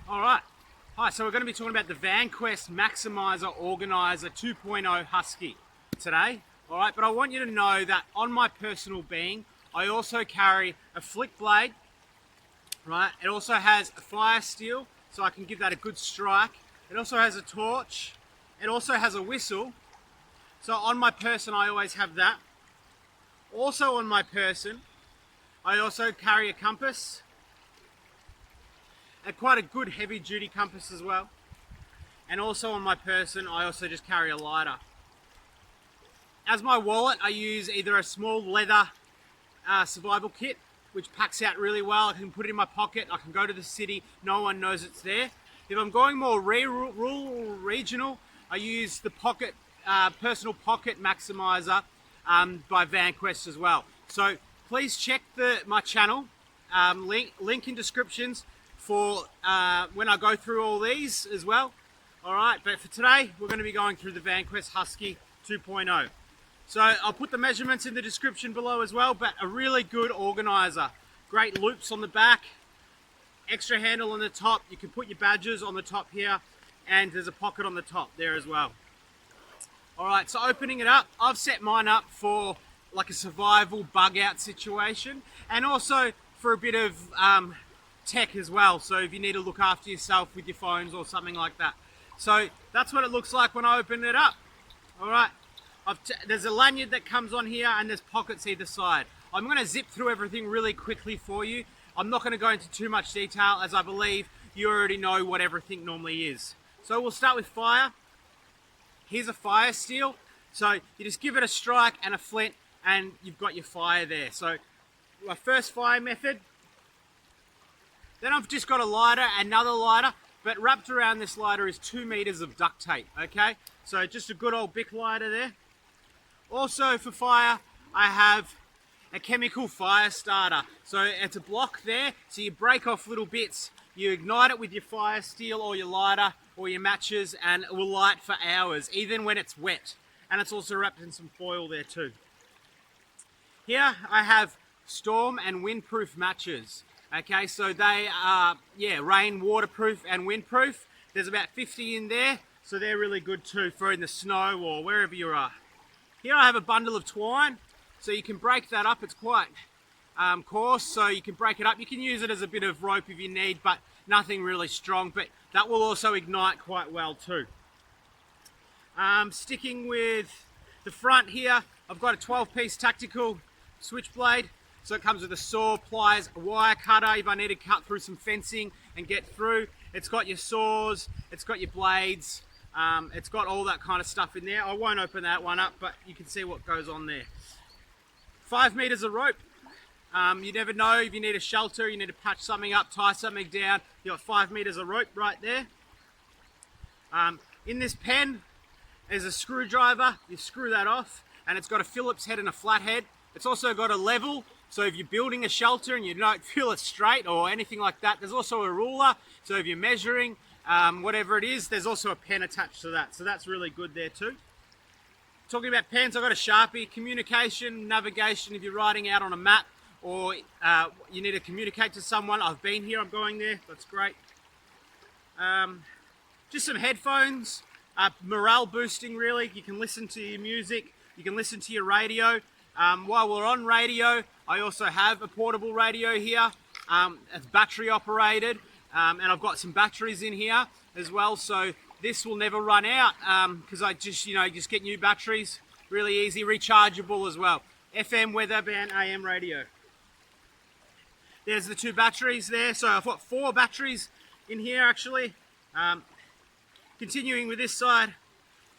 All right. Hi, so we're going to be talking about the VanQuest Maximizer Organizer 2.0 Husky today. All right, but I want you to know that on my personal being, I also carry a flick blade, right? It also has a fire steel, so I can give that a good strike. It also has a torch. It also has a whistle. So on my person, I always have that. Also on my person, I also carry a compass, and quite a good heavy duty compass as well. And also on my person, I also just carry a lighter. As my wallet, I use either a small leather survival kit, which packs out really well. I can put it in my pocket. I can go to the city. No one knows it's there. If I'm going more rural, regional, I use the personal pocket maximizer by VanQuest as well. So please check my channel. Link in descriptions for when I go through all these as well. All right, but for today, we're going to be going through the VanQuest Husky 2.0. So I'll put the measurements in the description below as well, but a really good organizer. Great loops on the back, extra handle on the top. You can put your badges on the top here, and there's a pocket on the top there as well. All right, so opening it up, I've set mine up for like a survival bug out situation, and also for a bit of tech as well. So if you need to look after yourself with your phones or something like that. So that's what it looks like when I open it up. All right, there's a lanyard that comes on here and there's pockets either side. I'm going to zip through everything really quickly for you. I'm not going to go into too much detail as I believe you already know what everything normally is. So we'll start with fire. Here's a fire steel. So you just give it a strike and a flint and you've got your fire there. So my first fire method. Then I've just got a lighter, another lighter. But wrapped around this lighter is 2 meters of duct tape, okay? So just a good old Bic lighter there. Also for fire, I have a chemical fire starter. So it's a block there, so you break off little bits, you ignite it with your fire steel or your lighter or your matches, and it will light for hours, even when it's wet. And it's also wrapped in some foil there too. Here I have storm and windproof matches. Okay, so they are, rain waterproof and windproof. There's about 50 in there, so they're really good too for in the snow or wherever you are. Here I have a bundle of twine, so you can break that up. It's quite coarse, so you can break it up. You can use it as a bit of rope if you need, but nothing really strong, but that will also ignite quite well too. Sticking with the front here, I've got a 12-piece tactical switchblade. So it comes with a saw, pliers, a wire cutter if I need to cut through some fencing and get through. It's got your saws, it's got your blades, it's got all that kind of stuff in there. I won't open that one up, but you can see what goes on there. 5 meters of rope. You never know if you need a shelter, you need to patch something up, tie something down. You've got 5 meters of rope right there. In this pen is a screwdriver. You screw that off, and it's got a Phillips head and a flathead. It's also got a level. So if you're building a shelter and you don't feel it straight or anything like that, there's also a ruler. So if you're measuring whatever it is, there's also a pen attached to that. So that's really good there too. Talking about pens, I've got a Sharpie. Communication, navigation, if you're writing out on a map or you need to communicate to someone. I've been here, I'm going there. That's great. Just some headphones, morale boosting really. You can listen to your music, you can listen to your radio. While we're on radio, I also have a portable radio here. It's battery operated, and I've got some batteries in here as well. So this will never run out because I just get new batteries, really easy, rechargeable as well. FM weather band, AM radio. There's the 2 batteries there. So I've got 4 batteries in here actually. Continuing with this side,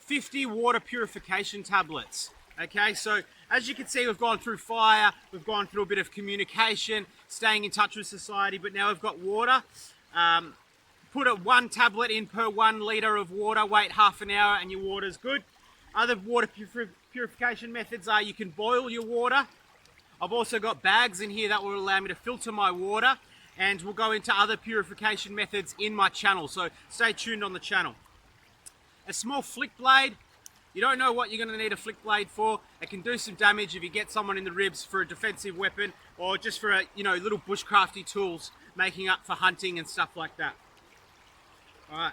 50 water purification tablets. Okay, so as you can see, we've gone through fire, we've gone through a bit of communication, staying in touch with society, but now we've got water. Put 1 tablet in per 1 litre of water, wait half an hour and your water's good. Other water purification methods are you can boil your water. I've also got bags in here that will allow me to filter my water, and we'll go into other purification methods in my channel, so stay tuned on the channel. A small flick blade. You don't know what you're going to need a flick blade for. It can do some damage if you get someone in the ribs for a defensive weapon or just for a, little bushcrafty tools making up for hunting and stuff like that. All right.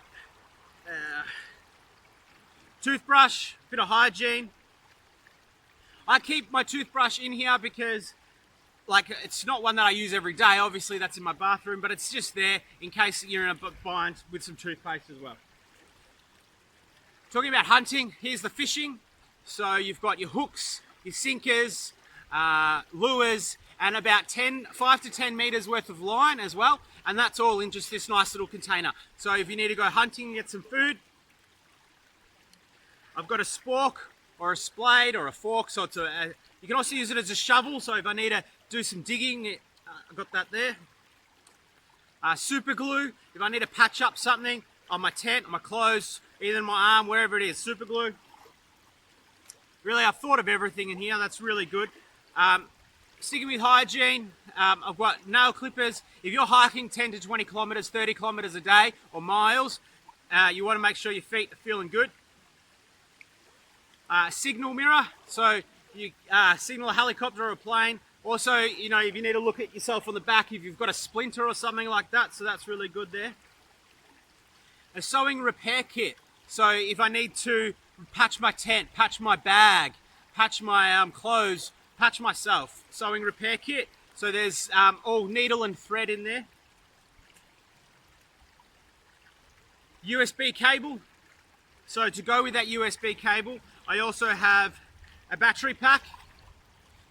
Toothbrush, bit of hygiene. I keep my toothbrush in here because it's not one that I use every day. Obviously that's in my bathroom, but it's just there in case you're in a bind with some toothpaste as well. Talking about hunting, here's the fishing. So you've got your hooks, your sinkers, lures, and about 5 to 10 meters worth of line as well. And that's all in just this nice little container. So if you need to go hunting and get some food, I've got a spork or a spade or a fork. So you can also use it as a shovel. So if I need to do some digging, I've got that there. Super glue, if I need to patch up something on my tent, on my clothes, either in my arm, wherever it is, super glue. Really, I've thought of everything in here. That's really good. Sticking with hygiene, I've got nail clippers. If you're hiking 10 to 20 kilometers, 30 kilometers a day or miles, you want to make sure your feet are feeling good. Signal mirror, so you signal a helicopter or a plane. Also, if you need to look at yourself on the back, if you've got a splinter or something like that, so that's really good there. A sewing repair kit, so if I need to patch my tent, patch my bag, patch my clothes, patch myself, sewing repair kit. So there's all needle and thread in there. USB cable. So to go with that USB cable, I also have a battery pack.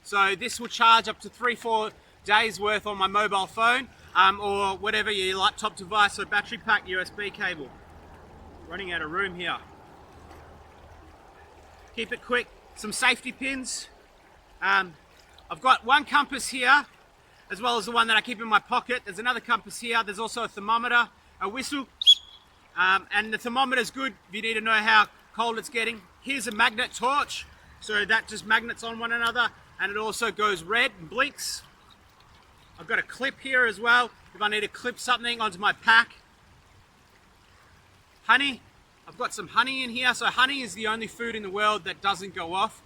So this will charge up to 3-4 days worth on my mobile phone or whatever your laptop device. So battery pack, USB cable. Running out of room here. Keep it quick. Some safety pins. I've got one compass here, as well as the one that I keep in my pocket. There's another compass here. There's also a thermometer, a whistle, and the thermometer's good if you need to know how cold it's getting. Here's a magnet torch, so that just magnets on one another, and it also goes red and blinks. I've got a clip here as well, if I need to clip something onto my pack. Honey, I've got some honey in here. So honey is the only food in the world that doesn't go off.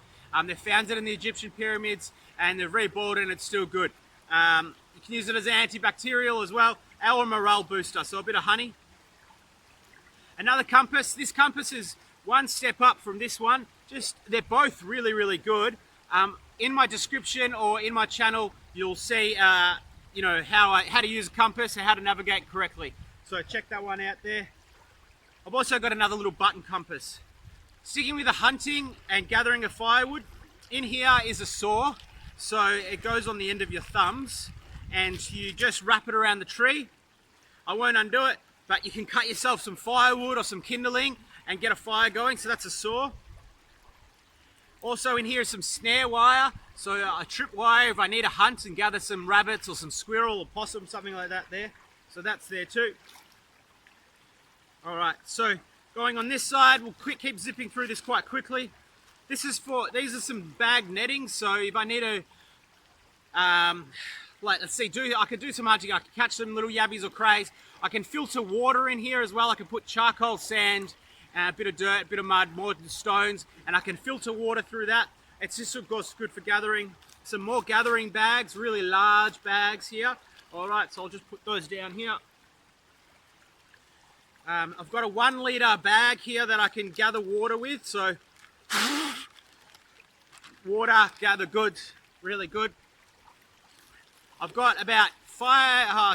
They found it in the Egyptian pyramids and they've reboiled it and it's still good. You can use it as an antibacterial as well, or a morale booster, so a bit of honey. Another compass. This compass is one step up from this one. They're both really, really good. In my description or in my channel, you'll see how to use a compass and how to navigate correctly. So check that one out there. I've also got another little button compass. Sticking with the hunting and gathering of firewood, in here is a saw. So it goes on the end of your thumbs and you just wrap it around the tree. I won't undo it, but you can cut yourself some firewood or some kindling and get a fire going. So that's a saw. Also in here is some snare wire. So a trip wire if I need to hunt and gather some rabbits or some squirrel or possum, something like that there. So that's there too. All right, so going on this side, we'll keep zipping through this quite quickly. These are some bag netting. So if I need to, I could do some hunting. I can catch some little yabbies or crays. I can filter water in here as well. I can put charcoal, sand, a bit of dirt, a bit of mud, more stones, and I can filter water through that. It's just of course good for gathering. Some more gathering bags, really large bags here. All right, so I'll just put those down here. I've got a 1 litre bag here that I can gather water with. So water, gather good, really good. I've got about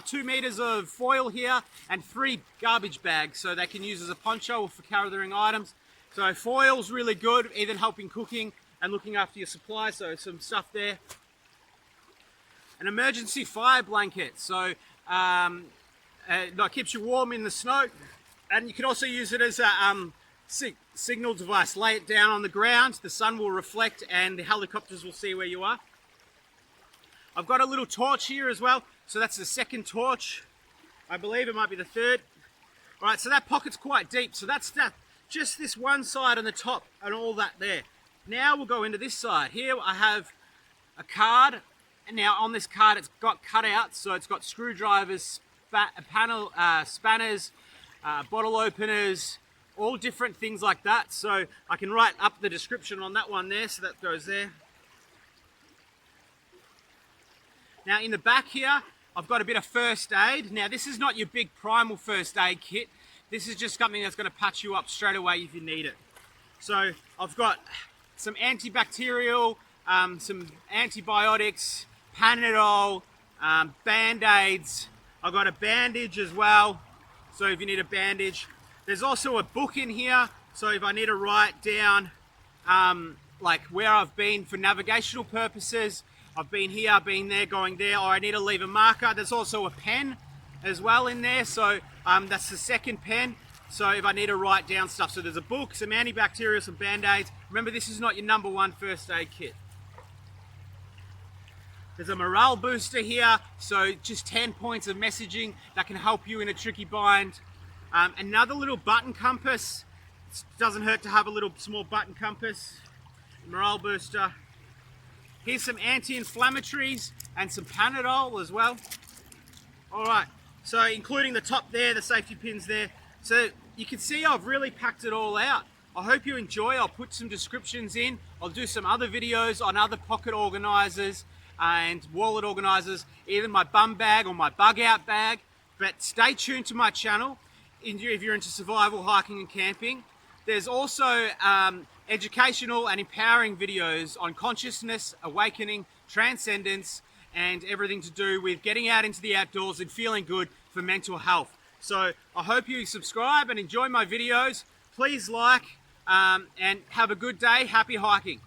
2 meters of foil here and 3 garbage bags, so they can use as a poncho or for gathering items. So foil's really good, even helping cooking and looking after your supplies. So some stuff there. An emergency fire blanket, so that keeps you warm in the snow. And you can also use it as a signal device. Lay it down on the ground, the sun will reflect and the helicopters will see where you are. I've got a little torch here as well. So that's the second torch. I believe it might be the third. All right, so that pocket's quite deep. So that's just this one side on the top and all that there. Now we'll go into this side. Here I have a card. And now on this card, it's got cutouts. So it's got screwdrivers, spanners, bottle openers, all different things like that. So I can write up the description on that one there, so that goes there. Now in the back here, I've got a bit of first aid. Now this is not your big primal first aid kit. This is just something that's going to patch you up straight away if you need it. So I've got some antibacterial, some antibiotics, Panadol, Band-Aids. I've got a bandage as well, so if you need a bandage. There's also a book in here, so if I need to write down like where I've been for navigational purposes, I've been here, been there, going there, or I need to leave a marker. There's also a pen as well in there, so that's the second pen. So if I need to write down stuff. So there's a book, some antibacterial, some Band-Aids. Remember, this is not your number one first aid kit. There's a morale booster here, so just 10 points of messaging that can help you in a tricky bind. Another little button compass. It doesn't hurt to have a little small button compass. Morale booster. Here's some anti-inflammatories and some Panadol as well. All right, so including the top there, the safety pins there. So you can see I've really packed it all out. I hope you enjoy. I'll put some descriptions in. I'll do some other videos on other pocket organizers and wallet organizers, either my bum bag or my bug out bag. But stay tuned to my channel if you're into survival, hiking and camping. There's also educational and empowering videos on consciousness, awakening, transcendence, and everything to do with getting out into the outdoors and feeling good for mental health. So I hope you subscribe and enjoy my videos. Please like and have a good day. Happy hiking.